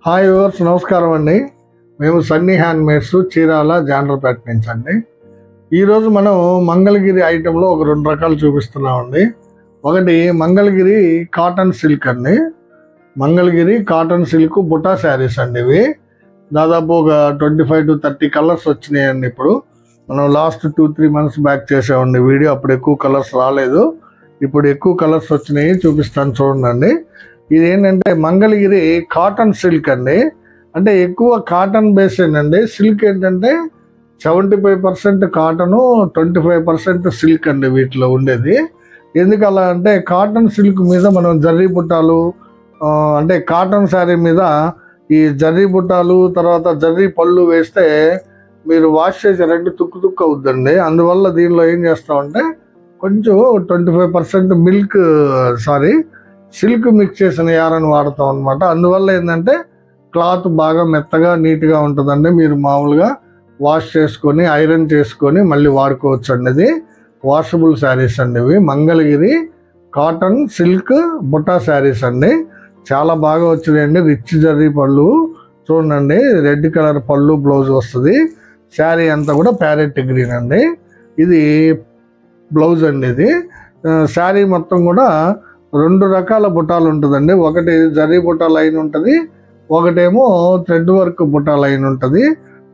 Hi viewers, నమస్కారం అండి. మేము సన్నీ హ్యాండ్మేడ్స్ చీరాల జాండ్రపేట నుంచి అండి. ఈరోజు మనం మంగళగిరి ఐటెంలో ఒక 2 రకాలు చూపిస్తున్నామండి. ఒకటి మంగళగిరి కాటన్ సిల్క్ అండి. మంగళగిరి కాటన్ సిల్క్ బుటా శారీస్ అండి. ఇవి దాదాపు ఒక 25 to 30 కలర్స్ వచ్చినాయండి. ఇప్పుడు మనం లాస్ట్ 2-3 months బ్యాక్ చేసామండి వీడియో. అప్పుడు ఎక్కువ కలర్స్ రాలేదు, ఇప్పుడు ఎక్కువ కలర్స్ వచ్చినాయి, చూపిస్తాను చూడండి. ఇది ఏంటంటే మంగళగిరి కాటన్ సిల్క్ అండి. అంటే ఎక్కువ కాటన్ బేస్ అండి. సిల్క్ ఏంటంటే 75% కాటను, 25% సిల్క్ అండి వీటిలో ఉండేది. ఎందుకు అలా అంటే కాటన్ సిల్క్ మీద మనం జర్రీ బుట్టాలు, అంటే కాటన్ శారీ మీద ఈ జర్రీ బుట్టాలు తర్వాత జర్రీ పళ్ళు వేస్తే మీరు వాష్ చేసారంటే తుక్కు తుక్కు అవుద్దండి. అందువల్ల దీనిలో ఏం చేస్తామంటే కొంచెం 25% సిల్క్ మిక్స్ చేసిన యారని వాడతాం అనమాట. అందువల్ల ఏంటంటే క్లాత్ బాగా మెత్తగా నీట్గా ఉంటుందండి. మీరు మామూలుగా వాష్ చేసుకొని ఐరన్ చేసుకొని మళ్ళీ వాడుకోవచ్చు అండి. ఇది వాషబుల్ శారీస్ అండి. ఇవి మంగళగిరి కాటన్ సిల్క్ బుట్టా శారీస్ అండి. చాలా బాగా వచ్చినాయండి. రిచ్ జర్రీ పళ్ళు చూడండి, రెడ్ కలర్ పళ్ళు బ్లౌజ్ వస్తుంది. శారీ అంతా కూడా ప్యారెట్ గ్రీన్ అండి. ఇది బ్లౌజ్ అండి. ఇది శారీ మొత్తం కూడా 2 రకాల బుట్టాలు ఉంటుందండి. ఒకటి జరీ బుట్టా లైన్ ఉంటుంది, ఒకటేమో థ్రెడ్ వర్క్ బుట్టా లైన్ ఉంటుంది.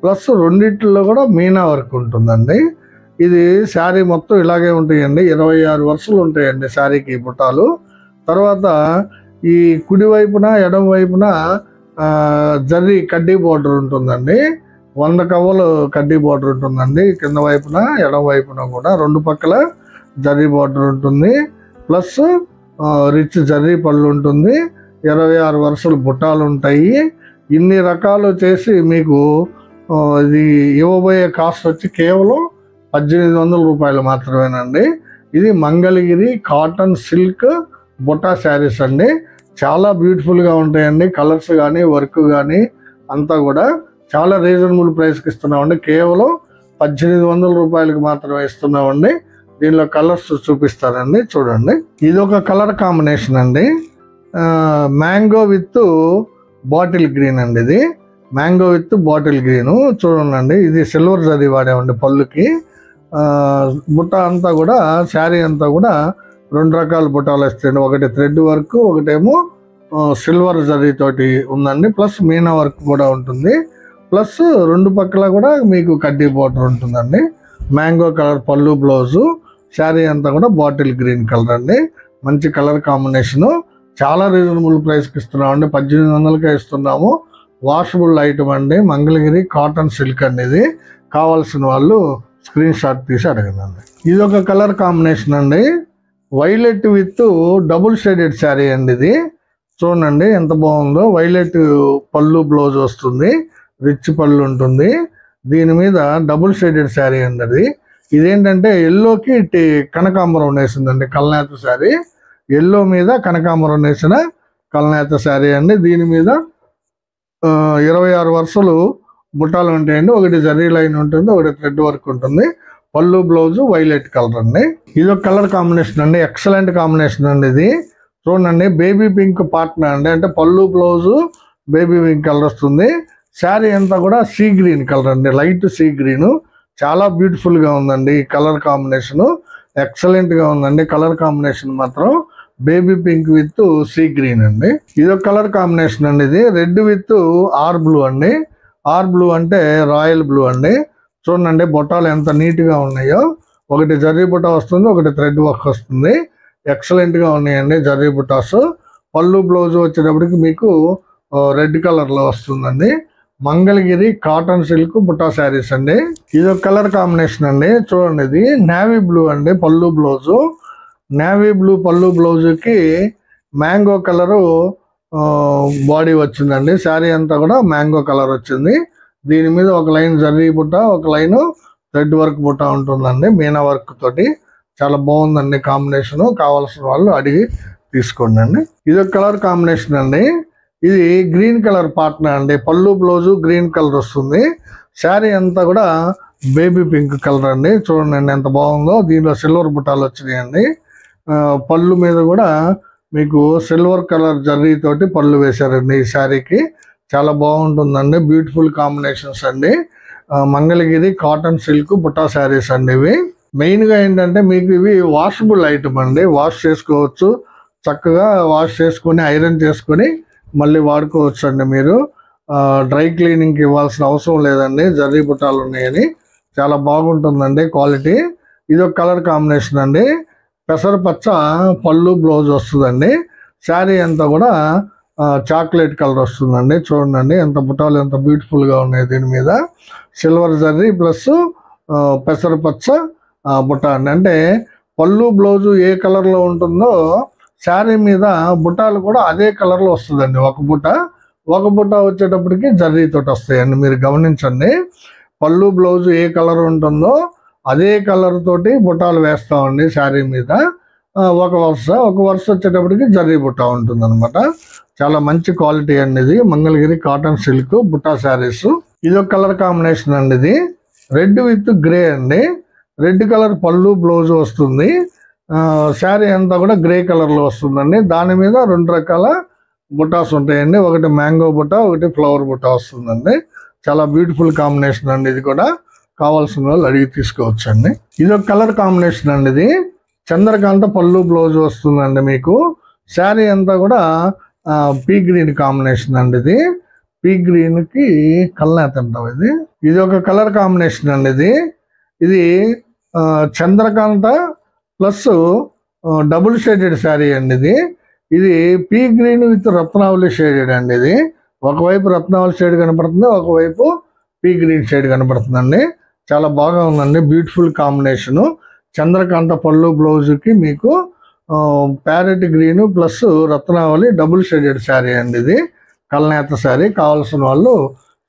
ప్లస్ రెండిట్లో కూడా మీనా వర్క్ ఉంటుందండి. ఇది శారీ మొత్తం ఇలాగే ఉంటాయండి. 26 వరుసలు ఉంటాయండి శారీకి బుట్టాలు. తర్వాత ఈ కుడి వైపున ఎడమ వైపున జర్రీ కడ్డీ బోర్డర్ ఉంటుందండి. 100 కవ్వలు కడ్డీ బోర్డర్ ఉంటుందండి. కింద వైపున ఎడమ వైపున కూడా 2 పక్కల జర్రీ బోర్డర్ ఉంటుంది. ప్లస్ రిచ్ జర్రీ పళ్ళు ఉంటుంది. 26 వరుసలు బుట్టాలు ఉంటాయి. ఇన్ని రకాలు చేసి మీకు ఇది ఇవ్వబోయే కాస్ట్ వచ్చి కేవలం 1800 రూపాయలు మాత్రమేనండి. ఇది మంగళగిరి కాటన్ సిల్క్ బుట్టా శారీస్ అండి. చాలా బ్యూటిఫుల్గా ఉంటాయండి. కలర్స్ కానీ వర్క్ కానీ అంతా కూడా చాలా రీజనబుల్ ప్రైస్కి ఇస్తున్నామండి. కేవలం 1800 రూపాయలకి మాత్రమే ఇస్తున్నామండి. దీనిలో కలర్స్ చూపిస్తానండి, చూడండి. ఇది ఒక కలర్ కాంబినేషన్ అండి. మ్యాంగో విత్ బాటిల్ గ్రీన్ అండి. ఇది మ్యాంగో విత్ బాటిల్ గ్రీన్ చూడండి. ఇది సిల్వర్ జరీ వాడామండి పళ్ళుకి. బుట్ట అంతా కూడా శారీ అంతా కూడా 2 రకాల బుట్టాలు వస్తాయండి. ఒకటి థ్రెడ్ వర్క్, ఒకటేమో సిల్వర్ జరీ తోటి ఉందండి. ప్లస్ మీనా వర్క్ కూడా ఉంటుంది. ప్లస్ 2 పక్కల కూడా మీకు కడ్డీ బోర్డర్ ఉంటుందండి. మ్యాంగో కలర్ పళ్ళు బ్లౌజు, శారీ అంతా కూడా బాటిల్ గ్రీన్ కలర్ అండి. మంచి కలర్ కాంబినేషను. చాలా రీజనబుల్ ప్రైస్కి ఇస్తున్నామండి. 1800కే ఇస్తున్నాము. వాషబుల్ ఐటమ్ అండి. మంగళగిరి కాటన్ సిల్క్ అండి. ఇది కావాల్సిన వాళ్ళు స్క్రీన్ షాట్ తీసి అడగండి. ఇది ఒక కలర్ కాంబినేషన్ అండి. Violet with double shaded sari అండి. ఇది చూడండి ఎంత బాగుందో. వైలెట్ పళ్ళు బ్లౌజ్ వస్తుంది, రిచ్ పళ్ళు ఉంటుంది. దీని మీద డబుల్ షేడెడ్ శారీ అండి. అది ఇదేంటంటే ఎల్లోకి కనకాంబరం వేసిందండి. కల్నేత శారీ, ఎల్లో మీద కనకాంబరం వేసిన కల్నేత శారీ అండి. దీని మీద 26 వరుసలు బుట్టాలు ఉంటాయండి. ఒకటి జరీ లైన్ ఉంటుంది, ఒకటి థ్రెడ్ వర్క్ ఉంటుంది. పళ్ళు బ్లౌజ్ వైలెట్ కలర్ అండి. ఇది ఒక కలర్ కాంబినేషన్ అండి. ఎక్సలెంట్ కాంబినేషన్ అండి. ఇది చూడండి, బేబీ పింక్ పార్ట్నర్ అండి. అంటే పళ్ళు బ్లౌజు బేబీ పింక్ కలర్ వస్తుంది. శారీ అంతా కూడా సీ గ్రీన్ కలర్ అండి. Light sea green. చాలా బ్యూటిఫుల్గా ఉందండి. ఈ కలర్ కాంబినేషను ఎక్సలెంట్గా ఉందండి. కలర్ కాంబినేషన్ మాత్రం baby pink with sea green అండి. ఇది ఒక కలర్ కాంబినేషన్ అండి. ఇది రెడ్ విత్ ఆర్ బ్లూ అండి. ఆర్ బ్లూ అంటే రాయల్ బ్లూ అండి. చూడండి బుట్టాలు ఎంత నీట్గా ఉన్నాయో. ఒకటి జర్రీ బుట్ట వస్తుంది, ఒకటి థ్రెడ్ వర్క్ వస్తుంది. ఎక్సలెంట్గా ఉన్నాయండి జర్రీ బుట్టాస్. పళ్ళు బ్లౌజ్ వచ్చేటప్పటికి మీకు రెడ్ కలర్లో వస్తుందండి. మంగళగిరి కాటన్ సిల్క్ బుట్టా శారీస్ అండి. ఇది ఒక కలర్ కాంబినేషన్ అండి. చూడండి, ఇది నేవీ బ్లూ అండి. పళ్ళు బ్లౌజు నేవీ బ్లూ పళ్ళు బ్లౌజుకి మ్యాంగో కలరు బాడీ వచ్చిందండి. శారీ అంతా కూడా మ్యాంగో కలర్ వచ్చింది. దీని మీద ఒక లైన్ జర్రీ బుట్ట, ఒక లైన్ థ్రెడ్ వర్క్ బుట్ట ఉంటుందండి. మీనా వర్క్ తోటి చాలా బాగుందండి కాంబినేషన్. కావాల్సిన వాళ్ళు అడిగి తీసుకోండి అండి. ఇది ఒక కలర్ కాంబినేషన్ అండి. ఇది గ్రీన్ కలర్ పార్ట్నర్ అండి. పళ్ళు బ్లౌజు గ్రీన్ కలర్ వస్తుంది. శారీ అంతా కూడా బేబీ పింక్ కలర్ అండి. చూడండి ఎంత బాగుందో. దీనిలో సిల్వర్ బుట్టాలు వచ్చినాయండి. పళ్ళు మీద కూడా మీకు సిల్వర్ కలర్ జర్రీ తోటి పళ్ళు వేశారండి ఈ శారీకి. చాలా బాగుంటుందండి. బ్యూటిఫుల్ కాంబినేషన్స్ అండి. మంగళగిరి కాటన్ సిల్క్ బుట్టా శారీస్ అండి. ఇవి మెయిన్గా ఏంటంటే మీకు ఇవి వాషబుల్ ఐటమ్ అండి. వాష్ చేసుకోవచ్చు, చక్కగా వాష్ చేసుకొని ఐరన్ చేసుకొని మళ్ళీ వాడుకోవచ్చు అండి. మీరు డ్రై క్లీనింగ్కి ఇవ్వాల్సిన అవసరం లేదండి. జర్రీ బుట్టాలు ఉన్నాయని చాలా బాగుంటుందండి క్వాలిటీ. ఇది ఒక కలర్ కాంబినేషన్ అండి. పెసరపచ్చ పళ్ళు బ్లౌజ్ వస్తుందండి. శారీ అంతా కూడా చాక్లెట్ కలర్ వస్తుందండి. చూడండి ఎంత బుట్టాలు ఎంత బ్యూటిఫుల్గా ఉన్నాయి. దీని మీద సిల్వర్ జర్రీ ప్లస్ పెసరపచ్చ బుట్ట అండి. అంటే పళ్ళు బ్లౌజు ఏ కలర్లో ఉంటుందో శారీ మీద బుట్టాలు కూడా అదే కలర్లో వస్తుందండి. ఒక బుట్ట వచ్చేటప్పటికి జర్రీతోటి వస్తాయండి. మీరు గమనించండి, పళ్ళు బ్లౌజు ఏ కలర్ ఉంటుందో అదే కలర్ తోటి బుట్టాలు వేస్తామండి శారీ మీద. ఒక వరుస వచ్చేటప్పటికి జర్రీ బుట్ట ఉంటుంది అనమాట. చాలా మంచి క్వాలిటీ అండి. ఇది మంగళగిరి కాటన్ సిల్క్ బుట్టా శారీస్. ఇది ఒక కలర్ కాంబినేషన్ అండి. ఇది రెడ్ విత్ గ్రే అండి. రెడ్ కలర్ పళ్ళు బ్లౌజ్ వస్తుంది. శారీ అంతా కూడా గ్రే కలర్లో వస్తుందండి. దాని మీద 2 రకాల బుట్టాస్ ఉంటాయండి. ఒకటి మ్యాంగో బుట్ట, ఒకటి ఫ్లవర్ బుట్ట వస్తుందండి. చాలా బ్యూటిఫుల్ కాంబినేషన్ అండి. ఇది కూడా కావాల్సిన వాళ్ళు అడిగి తీసుకోవచ్చు అండి. ఇది ఒక కలర్ కాంబినేషన్ అండి. ఇది చంద్రకాంత పళ్ళు బ్లౌజ్ వస్తుందండి. మీకు శారీ అంతా కూడా పీ గ్రీన్ కాంబినేషన్ అండి. ఇది పీ గ్రీన్ కి కల్నేత అంటాం. ఇది ఒక కలర్ కాంబినేషన్ అండి. ఇది Chandrakanta plus double shaded sari అండి. ఇది పీ గ్రీన్ విత్ రత్నావళి షేడెడ్ అండి. ఇది ఒకవైపు రత్నావళి షేడ్ కనపడుతుంది, ఒకవైపు పీ గ్రీన్ షేడ్ కనపడుతుందండి. చాలా బాగా ఉందండి. Beautiful combination. చంద్రకాంత పళ్ళు బ్లౌజ్కి మీకు ప్యారెట్ గ్రీన్ ప్లస్ రత్నావళి డబుల్ షేడెడ్ శారీ అండి. ఇది కల్నేత శారీ. కావాల్సిన వాళ్ళు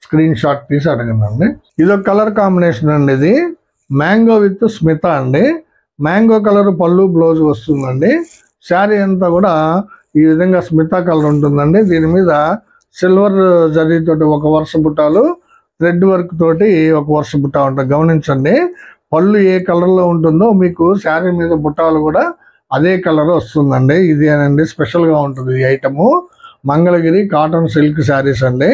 స్క్రీన్ షాట్ తీసి అడగండి. ఇది ఒక కలర్ కాంబినేషన్ అండి. ఇది మ్యాంగో విత్ స్మిత అండి. మ్యాంగో కలర్ పళ్ళు బ్లౌజ్ వస్తుందండి. శారీ అంతా కూడా ఈ విధంగా స్మిత కలర్ ఉంటుందండి. దీని మీద సిల్వర్ జరీతోటి ఒక వరుస బుట్టాలు, థ్రెడ్ వర్క్ తోటి ఒక వరుస బుట్ట ఉంటుంది. గమనించండి, పళ్ళు ఏ కలర్లో ఉంటుందో మీకు శారీ మీద బుట్టాలు కూడా అదే కలర్ వస్తుందండి. ఇది అనండి స్పెషల్గా ఉంటుంది ఈ item. Mangalagiri cotton silk saris అండి.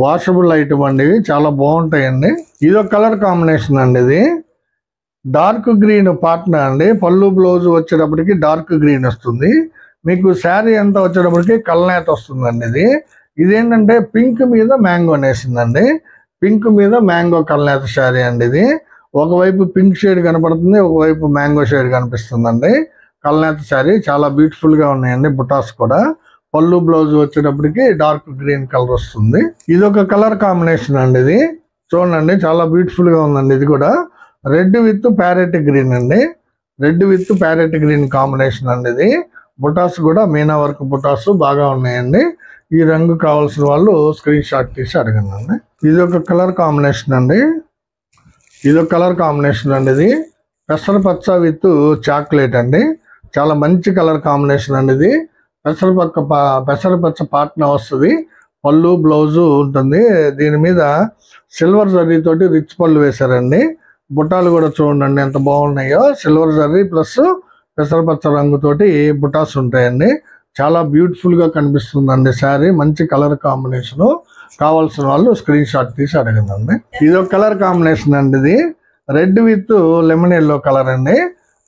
వాషబుల్ ఐటమ్ అండి. చాలా బాగుంటాయండి. ఇది ఒక కలర్ కాంబినేషన్ అండి. ఇది డార్క్ గ్రీన్ పాట్నా అండి. పళ్ళు బ్లౌజ్ వచ్చేటప్పటికి డార్క్ గ్రీన్ వస్తుంది. మీకు శారీ అంతా వచ్చేటప్పటికి కల్నేత వస్తుందండి. ఇదేంటంటే పింక్ మీద మ్యాంగో వేసిందండి. పింక్ మీద మ్యాంగో కల్నేత శారీ అండి. ఇది ఒకవైపు పింక్ షేడ్ కనపడుతుంది, ఒకవైపు మ్యాంగో షేడ్ కనిపిస్తుందండి. కల్నేత శారీ చాలా బ్యూటిఫుల్ గా ఉన్నాయండి. బుటాస్ కూడా పళ్ళు బ్లౌజ్ వచ్చేటప్పటికి డార్క్ గ్రీన్ కలర్ వస్తుంది. ఇది ఒక కలర్ కాంబినేషన్ అండి. ఇది చూడండి చాలా బ్యూటిఫుల్ గా ఉందండి. ఇది కూడా రెడ్ విత్ ప్యారెట్ గ్రీన్ అండి. Red with parrot green combination అండి. ఇది బుటాస్ కూడా మీనా వర్క్ బుటాస్ బాగా ఉన్నాయండి. ఈ రంగు కావాల్సిన వాళ్ళు స్క్రీన్ షాట్ తీసి అడగండి. ఇది ఒక కలర్ కాంబినేషన్ అండి. ఇది కలర్ కాంబినేషన్ అండి. ఇది పెసరపచ్చ విత్ చాక్లెట్ అండి. చాలా మంచి కలర్ కాంబినేషన్ అండి. ఇది పెసరపచ్చ పాట్నా వస్తుంది. పళ్ళు బ్లౌజు ఉంటుంది. దీని మీద సిల్వర్ జరీతోటి రిచ్ పళ్ళు వేశారండి. బుట్టాలు కూడా చూడండి ఎంత బాగున్నాయో. సిల్వర్ జరీ ప్లస్ పెసరపచ్చ రంగుతోటి బుటాస్ ఉంటాయండి. చాలా బ్యూటిఫుల్ గా కనిపిస్తుందండి శారీ. మంచి కలర్ కాంబినేషన్. కావాల్సిన వాళ్ళు స్క్రీన్ షాట్ తీసి అడగండి. ఇది ఒక కలర్ కాంబినేషన్ అండి. ఇది red with lemon yellow colour అండి.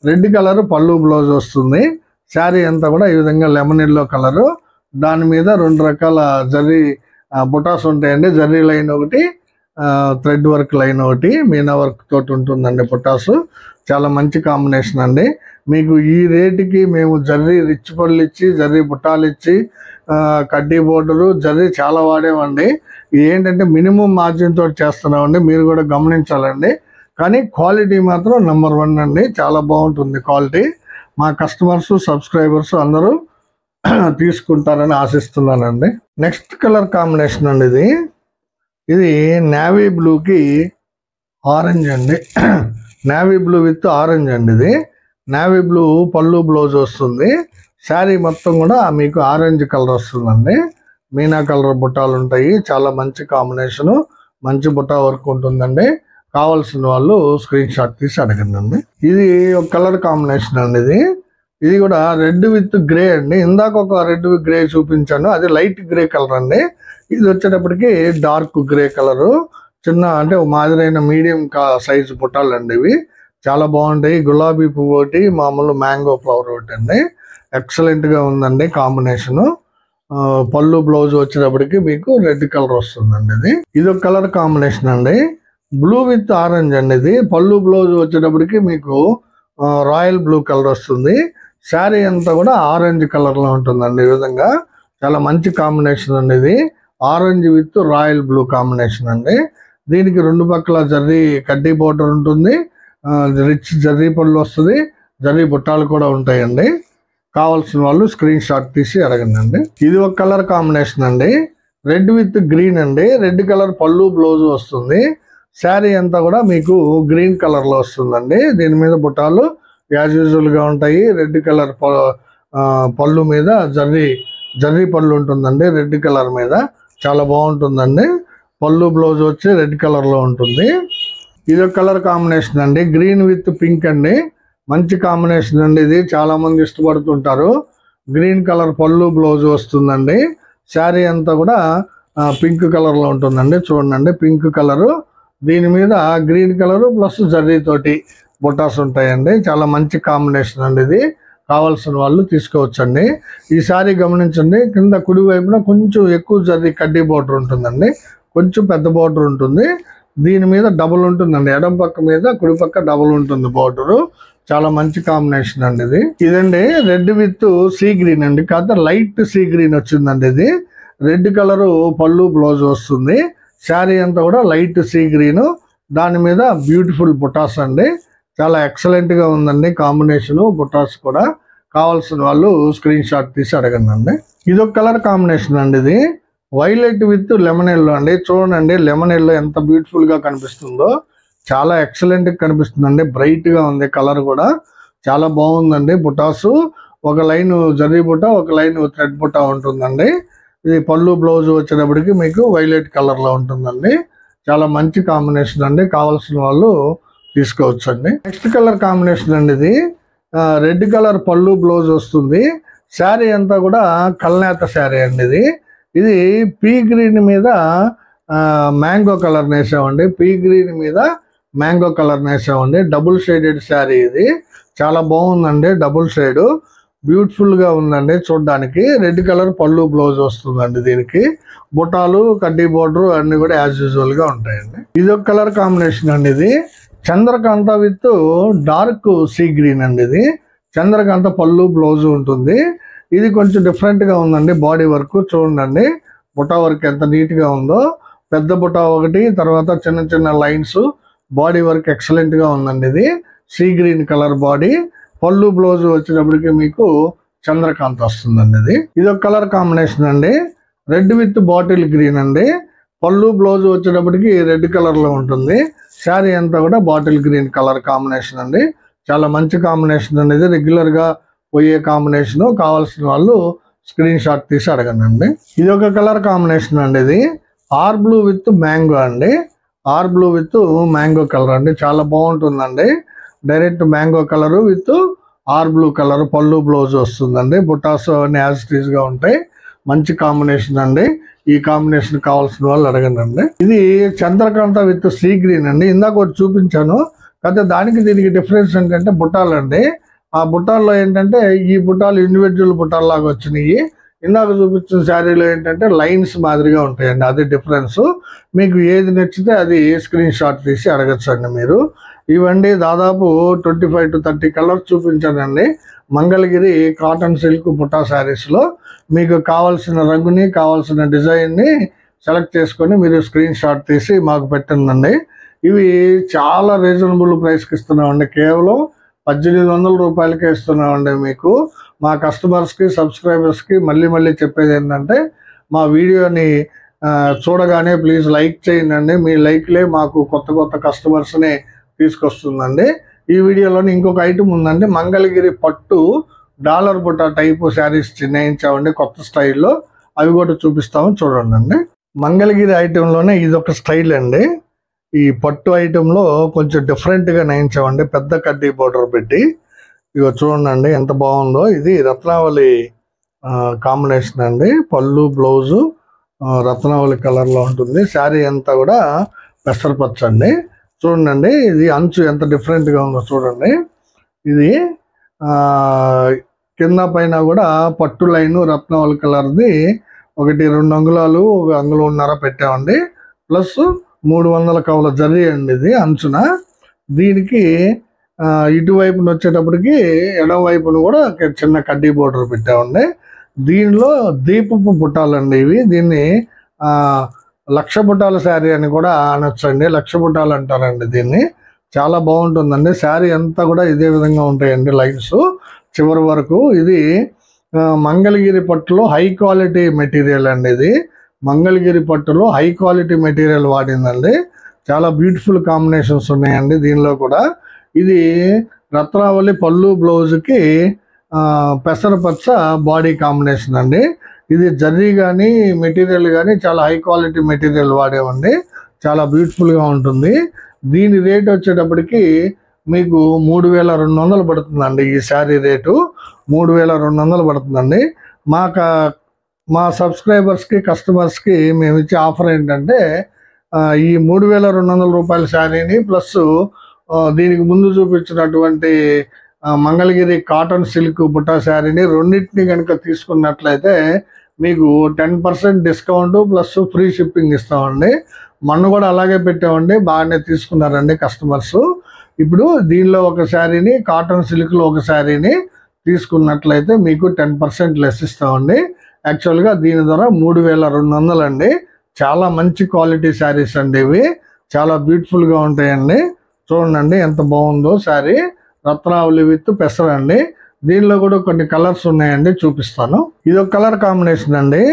రెడ్ కలర్ పళ్ళు బ్లౌజ్ వస్తుంది. శారీ అంతా కూడా ఈ విధంగా లెమన్ ఎల్లో కలరు. దాని మీద 2 రకాల జర్రీ బుటాస్ ఉంటాయండి. జర్రీ లైన్ ఒకటి, థ్రెడ్ వర్క్ లైన్ ఒకటి, మీనా వర్క్ తోటి ఉంటుందండి బుటాస్. చాలా మంచి కాంబినేషన్ అండి. మీకు ఈ రేటుకి మేము జర్రీ రిచ్ పళ్ళు ఇచ్చి, జర్రీ బుట్టాలు ఇచ్చి, కడ్డీ బోర్డరు జర్రీ చాలా వాడేవండి. ఏంటంటే మినిమం మార్జిన్ తోటి చేస్తున్నామండి. మీరు కూడా గమనించాలండి. కానీ క్వాలిటీ మాత్రం నెంబర్ 1 అండి. చాలా బాగుంటుంది క్వాలిటీ. మా కస్టమర్స్ సబ్స్క్రైబర్స్ అందరూ తీసుకుంటారని ఆశిస్తున్నానండి. నెక్స్ట్ కలర్ కాంబినేషన్ అండి. ఇది నేవీ బ్లూకి ఆరెంజ్ అండి. నేవీ బ్లూ విత్ ఆరెంజ్ అండి. ఇది నేవీ బ్లూ పళ్ళు బ్లౌజ్ వస్తుంది. శారీ మొత్తం కూడా మీకు ఆరెంజ్ కలర్ వస్తుందండి. మీనా కలర్ బుట్టాలు ఉంటాయి. చాలా మంచి కాంబినేషను. మంచి బుట్టా వర్క్ ఉంటుందండి. కావాల్సిన వాళ్ళు స్క్రీన్ షాట్ తీసి అడగండి. ఇది ఒక కలర్ కాంబినేషన్ అండి. ఇది ఇది కూడా రెడ్ విత్ గ్రే అండి. ఇందాక ఒక రెడ్ విత్ గ్రే చూపించాను, అది లైట్ గ్రే కలర్ అండి. ఇది వచ్చేటప్పటికి డార్క్ గ్రే కలరు. చిన్న అంటే మాదిరైన మీడియం సైజు బుట్టాలు అండి ఇవి. చాలా బాగుంటాయి. గులాబీ పువ్వు ఒకటి, మామూలు మ్యాంగో ఫ్లవర్ ఒకటి అండి. ఎక్సలెంట్ గా ఉందండి కాంబినేషన్. పళ్ళు బ్లౌజ్ వచ్చేటప్పటికి మీకు రెడ్ కలర్ వస్తుందండి. ఇది ఒక కలర్ కాంబినేషన్ అండి. బ్లూ విత్ ఆరెంజ్ అండి. ఇది పళ్ళు బ్లౌజ్ వచ్చేటప్పటికి మీకు రాయల్ బ్లూ కలర్ వస్తుంది. శారీ అంతా కూడా ఆరెంజ్ కలర్ లో ఉంటుందండి. ఈ విధంగా చాలా మంచి కాంబినేషన్ అండి. ఇది orange with royal blue combination అండి. దీనికి రెండు పక్కల జర్రీ కడ్డీ బోర్డర్ ఉంటుంది, రిచ్ జర్రీ పళ్ళు వస్తుంది, జర్రీ బుట్టాలు కూడా ఉంటాయండి. కావాల్సిన వాళ్ళు స్క్రీన్ షాట్ తీసి అడగండి. ఇది ఒక కలర్ కాంబినేషన్ అండి. రెడ్ విత్ గ్రీన్ అండి. రెడ్ కలర్ పళ్ళు బ్లౌజ్ వస్తుంది. శారీ అంతా కూడా మీకు గ్రీన్ కలర్ లో వస్తుందండి. దీని మీద బుట్టాలు యాజ్ యూజువల్ గా ఉంటాయి. రెడ్ కలర్ పళ్ళు మీద జర్రీ పళ్ళు ఉంటుందండి. రెడ్ కలర్ మీద చాలా బాగుంటుందండి. పళ్ళు బ్లౌజ్ వచ్చి రెడ్ కలర్ లో ఉంటుంది. ఇది ఒక కలర్ కాంబినేషన్ అండి. గ్రీన్ విత్ పింక్ అండి. మంచి కాంబినేషన్ అండి. ఇది చాలా మంది ఇష్టపడుతుంటారు. గ్రీన్ కలర్ పళ్ళు బ్లౌజ్ వస్తుందండి. శారీ అంతా కూడా పింక్ కలర్ లో ఉంటుందండి. చూడండి, పింక్ కలరు, దీని మీద గ్రీన్ కలరు ప్లస్ జర్రీ తోటి బుటాస్ ఉంటాయండి. చాలా మంచి కాంబినేషన్ అండి. ఇది కావాల్సిన వాళ్ళు తీసుకోవచ్చండి. ఈ శారీ గమనించండి, కింద కుడి వైపున కొంచెం ఎక్కువ జర్రీ కడ్డీ బోర్డర్ ఉంటుందండి, కొంచెం పెద్ద బోర్డర్ ఉంటుంది. దీని మీద డబుల్ ఉంటుందండి. ఎడం పక్క మీద కుడి పక్క డబుల్ ఉంటుంది బోర్డరు. చాలా మంచి కాంబినేషన్ అండి. ఇదండి రెడ్ విత్ సీ గ్రీన్ అండి. కాకపోతే లైట్ సీ గ్రీన్ వచ్చిందండి. ఇది రెడ్ కలరు పళ్ళు బ్లౌజ్ వస్తుంది. శారీ అంతా కూడా లైట్ సీ గ్రీన్, దాని మీద బ్యూటిఫుల్ బుటాస్ అండి. చాలా ఎక్సలెంట్ గా ఉందండి కాంబినేషన్. బుటాస్ కూడా కావాల్సిన వాళ్ళు స్క్రీన్ షాట్ తీసి అడగండి. ఇది ఒక కలర్ కాంబినేషన్ అండి. ఇది వైలెట్ విత్ లెమన్ ఎల్లో అండి. చూడండి, లెమన్ ఎల్లో ఎంత బ్యూటిఫుల్ గా కనిపిస్తుందో. చాలా ఎక్సలెంట్ గా కనిపిస్తుందండి. బ్రైట్ గా ఉంది కలర్ కూడా. చాలా బాగుందండి. బుటాసు ఒక లైన్ జర్రీ బుట్ట, ఒక లైన్ థ్రెడ్ బుట్ట ఉంటుందండి. ఇది పళ్ళు బ్లౌజ్ వచ్చేటప్పటికి మీకు వైలెట్ కలర్ లో ఉంటుందండి. చాలా మంచి కాంబినేషన్ అండి. కావాల్సిన వాళ్ళు తీసుకోవచ్చండి. నెక్స్ట్ కలర్ కాంబినేషన్ అండి. ఇది రెడ్ కలర్ పళ్ళు బ్లౌజ్ వస్తుంది. శారీ అంతా కూడా కల్నేత శారీ అండి. ఇది పీ గ్రీన్ మీద మ్యాంగో కలర్ నేసామండి. పీ గ్రీన్ మీద మ్యాంగో కలర్ నేసామండి. డబుల్ షేడెడ్ శారీ ఇది. చాలా బాగుందండి. డబుల్ షేడ్ బ్యూటిఫుల్ గా ఉందండి చూడడానికి. రెడ్ కలర్ పళ్ళు బ్లౌజ్ వస్తుందండి. దీనికి బుటాలు కడ్డీ బోర్డర్ అన్ని కూడా యాజ్ యూజువల్ గా ఉంటాయండి. ఇది ఒక కలర్ కాంబినేషన్ అండి. ఇది Chandrakanta with dark sea green అండి. ఇది చంద్రకాంత పళ్ళు బ్లౌజ్ ఉంటుంది. ఇది కొంచెం డిఫరెంట్ గా ఉందండి. బాడీ వర్క్ చూడండి, బుటా వర్క్ ఎంత నీట్ గా ఉందో. పెద్ద బుటా ఒకటి, తర్వాత చిన్న చిన్న లైన్స్, బాడీ వర్క్ ఎక్సలెంట్ గా ఉందండి. ఇది సీ గ్రీన్ కలర్ బాడీ. పళ్ళు బ్లౌజ్ వచ్చేటప్పటికి మీకు చంద్రకాంత్ వస్తుందండి. ఇది ఒక కలర్ కాంబినేషన్ అండి. రెడ్ విత్ బాటిల్ గ్రీన్ అండి. పళ్ళు బ్లౌజ్ వచ్చేటప్పటికి రెడ్ కలర్ లో ఉంటుంది. శారీ అంతా కూడా బాటిల్ గ్రీన్ కలర్ కాంబినేషన్ అండి. చాలా మంచి కాంబినేషన్ అండి. ఇది రెగ్యులర్ గా పోయే కాంబినేషన్. కావాల్సిన వాళ్ళు స్క్రీన్ షాట్ తీసి అడగండి. ఇది ఒక కలర్ కాంబినేషన్ అండి. ఇది ఆర్ బ్లూ విత్ మ్యాంగో అండి. R blue with mango colour అండి. చాలా బాగుంటుందండి. Direct mango colour with R blue colour పళ్ళు బ్లౌజ్ వస్తుందండి. బుటాస్ అన్ని యాజ్ ఇట్ ఈస్ గా ఉంటాయి. మంచి కాంబినేషన్ అండి. ఈ కాంబినేషన్ కావాల్సిన వాళ్ళు అడగండి. ఇది చంద్రకాంత విత్ సీ గ్రీన్ అండి. ఇందాక ఒకటి చూపించాను, కాకపోతే దానికి దీనికి డిఫరెన్స్ ఏంటంటే బుట్టాలు అండి. ఆ బుట్టాల్లో ఏంటంటే ఈ బుట్టాలు ఇండివిజువల్ బుట్టాలు లాగా వచ్చినాయి. ఇందాక చూపించిన శారీలో ఏంటంటే లైన్స్ మాదిరిగా ఉంటాయండి. అది డిఫరెన్స్. మీకు ఏది నచ్చితే అది స్క్రీన్ షాట్ తీసి అడగచ్చండి మీరు. ఇవండి దాదాపు 25 to 30 కలర్స్ చూపించానండి మంగళగిరి కాటన్ సిల్క్ బుట్టా శారీస్లో. మీకు కావాల్సిన రంగుని, కావాల్సిన డిజైన్ని సెలెక్ట్ చేసుకొని మీరు స్క్రీన్ షాట్ తీసి మాకు పెట్టండి. ఇవి చాలా రీజనబుల్ ప్రైస్కి ఇస్తున్నామండి. కేవలం 1800 రూపాయలకే ఇస్తున్నామండి. మీకు మా కస్టమర్స్కి, సబ్స్క్రైబర్స్కి మళ్ళీ చెప్పేది ఏంటంటే, మా వీడియోని చూడగానే ప్లీజ్ లైక్ చేయండి. మీ లైక్లే మాకు కొత్త కస్టమర్స్ని తీసుకొస్తుందండి. ఈ వీడియోలోని ఇంకొక ఐటమ్ ఉందండి. మంగళగిరి పట్టు డాలర్ బుట్ట టైపు శారీస్ నేయించామండి కొత్త స్టైల్లో. అవి కూడా చూపిస్తాము చూడండి. మంగళగిరి ఐటెంలోనే ఇదొక స్టైల్ అండి. ఈ పట్టు ఐటెంలో కొంచెం డిఫరెంట్గా నేయించామండి. పెద్ద కడ్డీ బోర్డర్ పెట్టి ఇగో చూడండి ఎంత బాగుందో. ఇది రత్నావళి కాంబినేషన్ అండి. పళ్ళు బ్లౌజు రత్నావళి కలర్లో ఉంటుంది. శారీ అంతా కూడా పెసరపచ్చ అండి. చూడండి ఇది అంచు ఎంత డిఫరెంట్గా ఉందో చూడండి. ఇది కింద పైన కూడా పట్టు లైను రత్నావళి కలర్ది 1-2 అంగుళాలు 1.5 అంగుళం పెట్టామండి. ప్లస్ 300 కవుల జరీ అండి ఇది అంచున. దీనికి ఇటువైపున వచ్చేటప్పటికి ఎడమ వైపున కూడా చిన్న కడ్డీ బోర్డర్ పెట్టామండి. దీనిలో దీపపు బుట్టాలండి ఇవి. దీన్ని 1,00,000 బుట్టాల శారీ అని కూడా అనొచ్చండి. 1,00,000 బుట్టాలు అంటారండి దీన్ని. చాలా బాగుంటుందండి. శారీ అంతా కూడా ఇదే విధంగా ఉంటాయండి లైన్స్ చివరి వరకు. ఇది మంగళగిరి పట్టులో హై క్వాలిటీ మెటీరియల్ అండి. ఇది మంగళగిరి పట్టులో హై క్వాలిటీ మెటీరియల్ వాడిందండి. చాలా బ్యూటిఫుల్ కాంబినేషన్స్ ఉన్నాయండి దీనిలో కూడా. ఇది రత్నావళి పళ్ళు బ్లౌజ్కి పెసరపచ్చ బాడీ కాంబినేషన్ అండి. ఇది జర్రీ కానీ మెటీరియల్ కానీ చాలా హై క్వాలిటీ మెటీరియల్ వాడేవండి. చాలా బ్యూటిఫుల్గా ఉంటుంది. దీని రేట్ వచ్చేటప్పటికి మీకు 3,200 పడుతుందండి. ఈ శారీ రేటు 3,200 పడుతుందండి. మా సబ్స్క్రైబర్స్కి కస్టమర్స్కి మేము ఇచ్చే ఆఫర్ ఏంటంటే ఈ 3,200 రూపాయల శారీని ప్లస్ దీనికి ముందు చూపించినటువంటి మంగళగిరి కాటన్ సిల్క్ బుట్టా శారీని రెండింటిని కనుక తీసుకున్నట్లయితే మీకు 10% డిస్కౌంట్ ప్లస్ ఫ్రీ షిప్పింగ్ ఇస్తామండి. మొన్న కూడా అలాగే పెట్టామండి. బాగానే తీసుకున్నారండి కస్టమర్స్. ఇప్పుడు దీనిలో ఒక శారీని కాటన్ సిల్క్లో ఒక శారీని తీసుకున్నట్లయితే మీకు 10% లెస్ ఇస్తామండి. యాక్చువల్గా దీని ద్వారా 3,200 అండి. చాలా మంచి క్వాలిటీ శారీస్ అండి ఇవి. చాలా బ్యూటిఫుల్గా ఉంటాయండి. చూడండి ఎంత బాగుందో శారీ. రత్నావళి విత్ పెసర అండి. దీనిలో కూడా కొన్ని కలర్స్ ఉన్నాయండి, చూపిస్తాను. ఇది ఒక కలర్ కాంబినేషన్ అండి.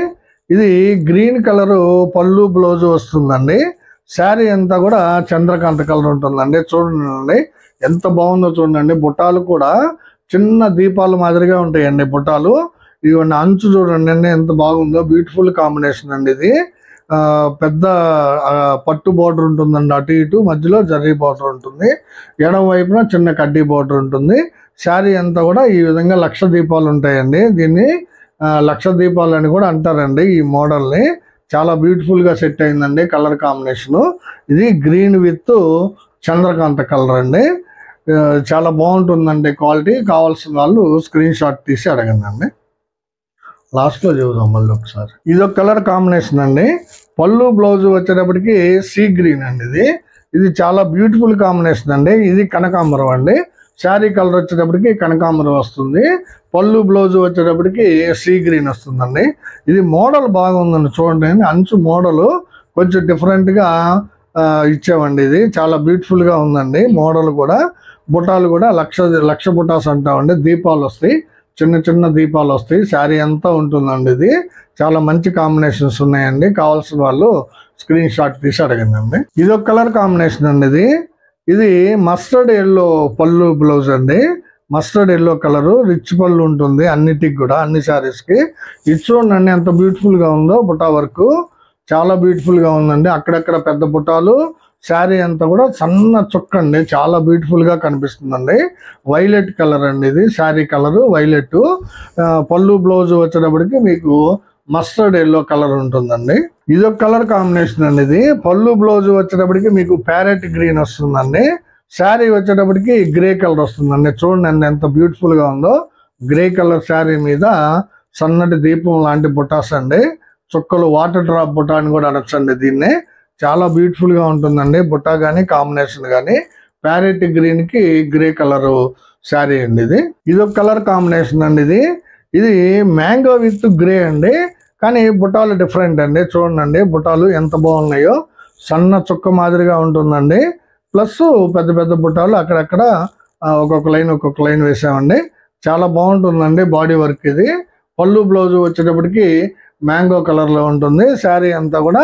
ఇది గ్రీన్ కలరు పళ్ళు బ్లౌజ్ వస్తుందండి. శారీ అంతా కూడా చంద్రకాంత కలర్ ఉంటుందండి. చూడండి ఎంత బాగుందో చూడండి. బుట్టాలు కూడా చిన్న దీపాలు మాదిరిగా ఉంటాయండి బుట్టాలు. ఇవన్నీ అంచు చూడండి ఎంత బాగుందో. బ్యూటిఫుల్ కాంబినేషన్ అండి ఇది. పెద్ద పట్టు బోర్డర్ ఉంటుందండి. అటు ఇటు మధ్యలో జర్రీ బోర్డర్ ఉంటుంది. ఎడమ వైపున చిన్న కడ్డీ బోర్డర్ ఉంటుంది. శారీ అంతా కూడా ఈ విధంగా 1,00,000 దీపాలు ఉంటాయండి. దీన్ని 1,00,000 దీపాలు అని కూడా అంటారండి ఈ మోడల్ని. చాలా బ్యూటిఫుల్గా సెట్ అయిందండి కలర్ కాంబినేషను. ఇది గ్రీన్ విత్ చంద్రకాంత కలర్ అండి. చాలా బాగుంటుందండి క్వాలిటీ. కావాల్సిన వాళ్ళు స్క్రీన్ షాట్ తీసి అడగండి. లాస్ట్లో చూద్దాం మళ్ళీ ఒకసారి. ఇది ఒక కలర్ కాంబినేషన్ అండి. పళ్ళు బ్లౌజ్ వచ్చేటప్పటికి సీ గ్రీన్ అండి. ఇది చాలా బ్యూటిఫుల్ కాంబినేషన్ అండి. ఇది కనకాంబరం అండి. శారీ కలర్ వచ్చేటప్పటికి కనకాంబరం వస్తుంది. పళ్ళు బ్లౌజ్ వచ్చేటప్పటికి సీ గ్రీన్ వస్తుందండి. ఇది మోడల్ బాగుందండి చూడండి. అంచు మోడల్ కొంచెం డిఫరెంట్గా ఇచ్చామండి. ఇది చాలా బ్యూటిఫుల్గా ఉందండి మోడల్ కూడా. బుట్టాలు కూడా 1,00,000 బుట్టాస్ అంటామండి. దీపాలు వస్తాయి, చిన్న చిన్న దీపాలు వస్తాయి. శారీ అంతా ఉంటుందండి. ఇది చాలా మంచి కాంబినేషన్స్ ఉన్నాయండి. కావాల్సిన వాళ్ళు స్క్రీన్ షాట్ తీసి అడగండి. ఇది ఒక కలర్ కాంబినేషన్ అండి. ఇది మస్టర్డ్ ఎల్లో పళ్ళు బ్లౌజ్ అండి. మస్టర్డ్ ఎల్లో కలరు రిచ్ పళ్ళు ఉంటుంది అన్నిటికి కూడా, అన్ని శారీస్కి. ఇది చూడండి ఎంత బ్యూటిఫుల్గా ఉందో. బుట్టా వర్క్ చాలా బ్యూటిఫుల్గా ఉందండి. అక్కడక్కడ పెద్ద బుట్టాలు. శారీ అంతా కూడా సన్న చుక్క అండి. చాలా బ్యూటిఫుల్గా కనిపిస్తుందండి. వైలెట్ కలర్ అండి ఇది. Sari colour violet. పళ్ళు బ్లౌజ్ వచ్చేటప్పటికి మీకు మస్టర్డ్ ఎల్లో కలర్ ఉంటుందండి. ఇది ఒక కలర్ కాంబినేషన్ అండి. ఇది పళ్ళు బ్లౌజ్ వచ్చేటప్పటికి మీకు ప్యారెట్ గ్రీన్ వస్తుందండి. శారీ వచ్చేటప్పటికి గ్రే కలర్ వస్తుందండి. చూడండి ఎంత బ్యూటిఫుల్గా ఉందో. గ్రే కలర్ శారీ మీద సన్నటి దీపం లాంటి బుటాస్ అండి. చుక్కలు వాటర్ డ్రాప్ బుటా అని కూడా అనొచ్చండి దీన్ని. చాలా బ్యూటిఫుల్గా ఉంటుందండి బుట్టా కానీ కాంబినేషన్ కానీ. ప్యారెట్ గ్రీన్కి గ్రే కలర్ శారీ అండి ఇది. ఇది ఒక కలర్ కాంబినేషన్ అండి. ఇది మ్యాంగో విత్ గ్రే అండి. కానీ బుట్టాలు డిఫరెంట్ అండి. చూడండి బుట్టాలు ఎంత బాగున్నాయో. సన్న చుక్క మాదిరిగా ఉంటుందండి. ప్లస్ పెద్ద పెద్ద బుట్టాలు అక్కడక్కడ ఒక్కొక్క లైన్ వేసామండి. చాలా బాగుంటుందండి బాడీ వర్క్ ఇది. పళ్ళు బ్లౌజ్ వచ్చేటప్పటికి మ్యాంగో కలర్లో ఉంటుంది. శారీ అంతా కూడా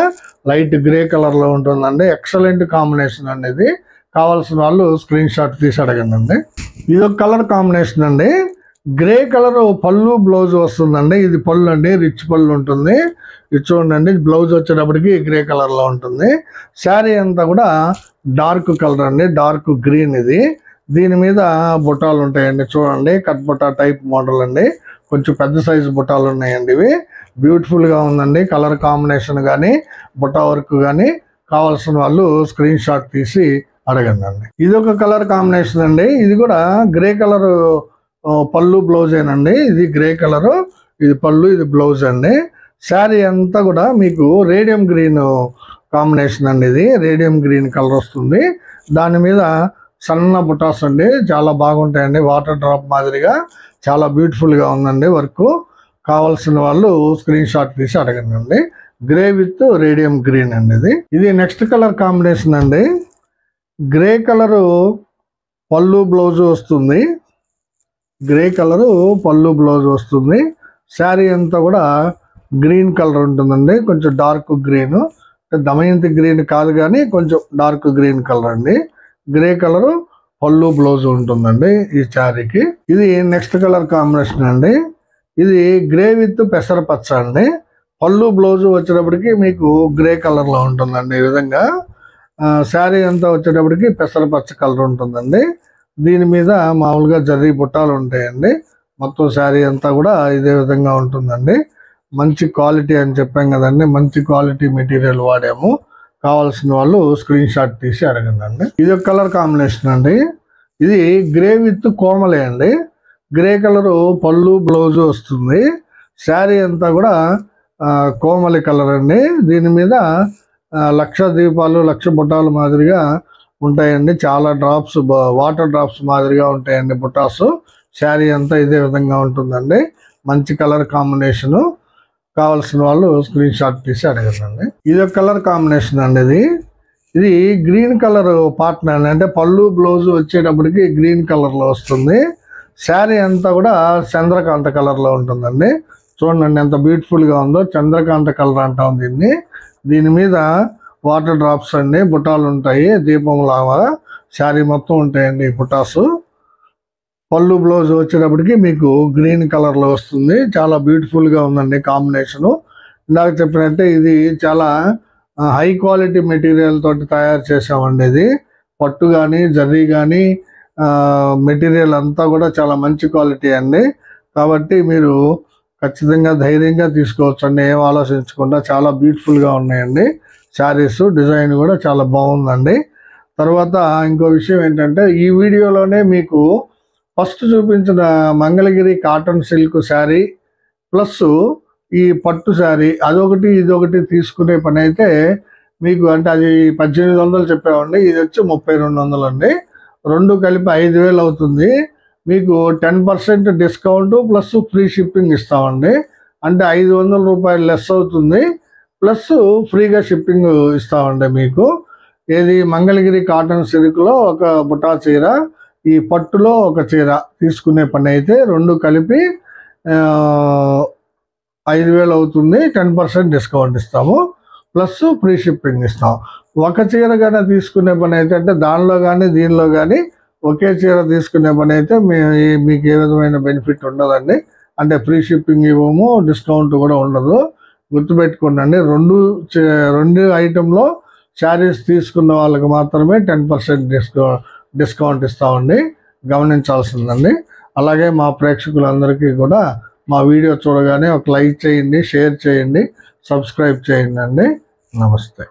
లైట్ గ్రే కలర్లో ఉంటుందండి. ఎక్సలెంట్ కాంబినేషన్ అండి ఇది. కావాల్సిన వాళ్ళు స్క్రీన్ షాట్ తీసి అడగండి. ఇది ఒక కలర్ కాంబినేషన్ అండి. గ్రే కలర్ పళ్ళు బ్లౌజ్ వస్తుందండి. ఇది పళ్ళు అండి, రిచ్ పళ్ళు ఉంటుంది. ఇది చూడండి బ్లౌజ్ వచ్చేటప్పటికి గ్రే కలర్లో ఉంటుంది. శారీ అంతా కూడా డార్క్ కలర్ అండి, డార్క్ గ్రీన్ ఇది. దీని మీద బుట్టాలు ఉంటాయండి, చూడండి కట్ బుట్టా టైప్ మోడల్ అండి, కొంచెం పెద్ద సైజు బుట్టాలు ఉన్నాయండి. ఇవి బ్యూటిఫుల్గా ఉందండి, కలర్ కాంబినేషన్ కానీ బుట్టా వర్క్ కానీ. కావాల్సిన వాళ్ళు స్క్రీన్ షాట్ తీసి అడగండి అండి. ఇది ఒక కలర్ కాంబినేషన్ అండి, ఇది కూడా గ్రే కలర్ పళ్ళు బ్లౌజేనండి. ఇది గ్రే కలరు, ఇది పళ్ళు, ఇది బ్లౌజ్ అండి. శారీ అంతా కూడా మీకు రేడియం గ్రీన్ కాంబినేషన్ అండి, ఇది రేడియం గ్రీన్ కలర్ వస్తుంది. దాని మీద సన్న బుటాస్ అండి, చాలా బాగుంటాయండి, వాటర్ డ్రాప్ మాదిరిగా చాలా బ్యూటిఫుల్గా ఉందండి వర్క్. కావాల్సిన వాళ్ళు స్క్రీన్ షాట్ తీసి అడగండి అండి. గ్రే విత్ రేడియం గ్రీన్ అండి. ఇది నెక్స్ట్ కలర్ కాంబినేషన్ అండి, గ్రే కలరు పళ్ళు బ్లౌజ్ వస్తుంది, గ్రే కలరు పళ్ళు బ్లౌజ్ వస్తుంది. శారీ అంతా కూడా గ్రీన్ కలర్ ఉంటుందండి, కొంచెం డార్క్ గ్రీన్, దమయంతి గ్రీన్ కాదు కానీ కొంచెం డార్క్ గ్రీన్ కలర్ అండి. గ్రే కలరు పళ్ళు బ్లౌజ్ ఉంటుందండి ఈ శారీకి. ఇది నెక్స్ట్ కలర్ కాంబినేషన్ అండి, ఇది గ్రే విత్ పెసరపచ్చ అండి. పళ్ళు బ్లౌజ్ వచ్చేటప్పటికి మీకు గ్రే కలర్లో ఉంటుందండి. ఈ విధంగా శారీ అంతా వచ్చేటప్పటికి పెసరపచ్చ కలర్ ఉంటుందండి. దీని మీద మామూలుగా జర్రీ బుట్టాలు ఉంటాయండి. మొత్తం శారీ అంతా కూడా ఇదే విధంగా ఉంటుందండి. మంచి క్వాలిటీ అని చెప్పాం కదండి, మంచి క్వాలిటీ మెటీరియల్ వాడాము. కావాల్సిన వాళ్ళు స్క్రీన్ షాట్ తీసి అడగండి. ఇది ఒక కలర్ కాంబినేషన్ అండి, ఇది గ్రే విత్ కోమలే అండి. గ్రే కలరు పళ్ళు బ్లౌజ్ వస్తుంది. శారీ అంతా కూడా కోమలి కలర్ అండి. దీని మీద లక్ష దీపాలు, లక్ష బుట్టాలు మాదిరిగా ఉంటాయండి. చాలా డ్రాప్స్, వాటర్ డ్రాప్స్ మాదిరిగా ఉంటాయండి బుట్టాస్. శారీ అంతా ఇదే విధంగా ఉంటుందండి, మంచి కలర్ కాంబినేషను. కావాల్సిన వాళ్ళు స్క్రీన్ షాట్ తీసి అడగండి. ఇది ఒక కలర్ కాంబినేషన్ అండి, ఇది గ్రీన్ కలర్ పార్ట్నర్ అంటే పళ్ళు బ్లౌజ్ వచ్చేటప్పటికి గ్రీన్ కలర్లో వస్తుంది. శారీ అంతా కూడా చంద్రకాంత కలర్లో ఉంటుందండి. చూడండి ఎంత బ్యూటిఫుల్గా ఉందో, చంద్రకాంత కలర్ అంటాం దీన్ని. దీని మీద వాటర్ డ్రాప్స్ అండి, బుట్టాలు ఉంటాయి దీపం లాగా. శారీ మొత్తం ఉంటాయండి బుట్టాసు. పళ్ళు బ్లౌజ్ వచ్చేటప్పటికి మీకు గ్రీన్ కలర్లో వస్తుంది. చాలా బ్యూటిఫుల్గా ఉందండి కాంబినేషను. ఇందాక చెప్పినట్టే ఇది చాలా హై క్వాలిటీ మెటీరియల్ తోటి తయారు చేసామండి. ఇది పట్టు కానీ జర్రీ కానీ మెటీరియల్ అంతా కూడా చాలా మంచి క్వాలిటీ అండి. కాబట్టి మీరు ఖచ్చితంగా ధైర్యంగా తీసుకోవచ్చు అండి, ఏం ఆలోచించకుండా. చాలా బ్యూటిఫుల్గా ఉన్నాయండి శారీస్, డిజైన్ కూడా చాలా బాగుందండి. తర్వాత ఇంకో విషయం ఏంటంటే, ఈ వీడియోలోనే మీకు ఫస్ట్ చూపించిన Mangalagiri cotton silk sari plus ఈ పట్టు శారీ అదొకటి ఇదొకటి తీసుకునే పని అయితే మీకు, అంటే అది 1800 చెప్పామండి, ఇది వచ్చి 3200 అండి. రెండు కలిపి 5000 అవుతుంది. మీకు 10% డిస్కౌంట్ ప్లస్ ఫ్రీ షిప్పింగ్ ఇస్తామండి. అంటే 500 రూపాయలు లెస్ అవుతుంది, ప్లస్ ఫ్రీగా షిప్పింగ్ ఇస్తామండి మీకు. ఏది మంగళగిరి కాటన్ సిల్క్లో ఒక బుటా చీర, ఈ పట్టులో ఒక చీర తీసుకునే పని అయితే రెండు కలిపి 5000 అవుతుంది. 10% డిస్కౌంట్ ఇస్తాము, ప్లస్ ఫ్రీ షిప్పింగ్ ఇస్తాం. ఒక చీర కానీ తీసుకునే పని అయితే, అంటే దానిలో కానీ దీనిలో కానీ ఒకే చీర తీసుకునే పని అయితే మీకు ఏ విధమైన బెనిఫిట్ ఉండదండి. అంటే ఫ్రీ షిప్పింగ్ ఇవ్వము, డిస్కౌంట్ కూడా ఉండదు. గుర్తుపెట్టుకోండి, రెండు ఐటెంలో శారీస్ తీసుకున్న వాళ్ళకి మాత్రమే 10% డిస్కౌంట్ ఇస్తామండి, గమనించాల్సిందండి. అలాగే మా ప్రేక్షకులందరికీ కూడా మా వీడియో చూడగానే ఒక లైక్ చేయండి, షేర్ చేయండి, సబ్స్క్రైబ్ చేయండి అండి. నమస్తే.